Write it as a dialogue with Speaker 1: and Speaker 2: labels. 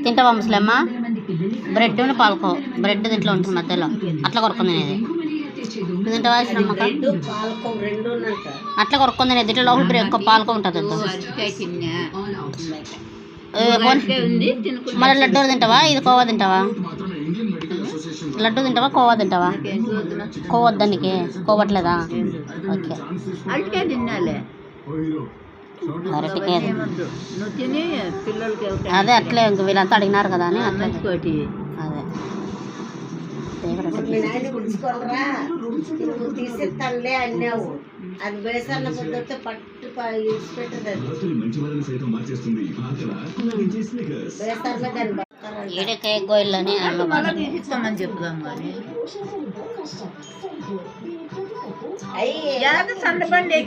Speaker 1: తింటావా ముసలమ్మ? Bread పాలకో, bread దీంట్లో ఉంటుంది మధ్యలో, అట్లా కొరుకుంది నేను తింటావా? అట్లా కొరుకుంది నేను దీంట్లో లోపల బ్రెడ్ పాలకో ఉంటుంది. మరి లడ్డూ తింటావా? ఇది కోవా తింటావా? లడ్డు తింటావా? కోవా తింటావా? కోవద్దానికి కోవట్లేదా? ఓకే, అరటికాయ అదే అట్లే ఇంక వీళ్ళంతా అడిగినారు కదా అని అట్లే
Speaker 2: తీసేస్తానులే అన్నావు. అది బేసన్న పొద్దుతో పట్టు
Speaker 1: ఈడకాయ గోయిల్లని
Speaker 2: తీసిస్తామని చెప్దాం కానీ సన్నబండి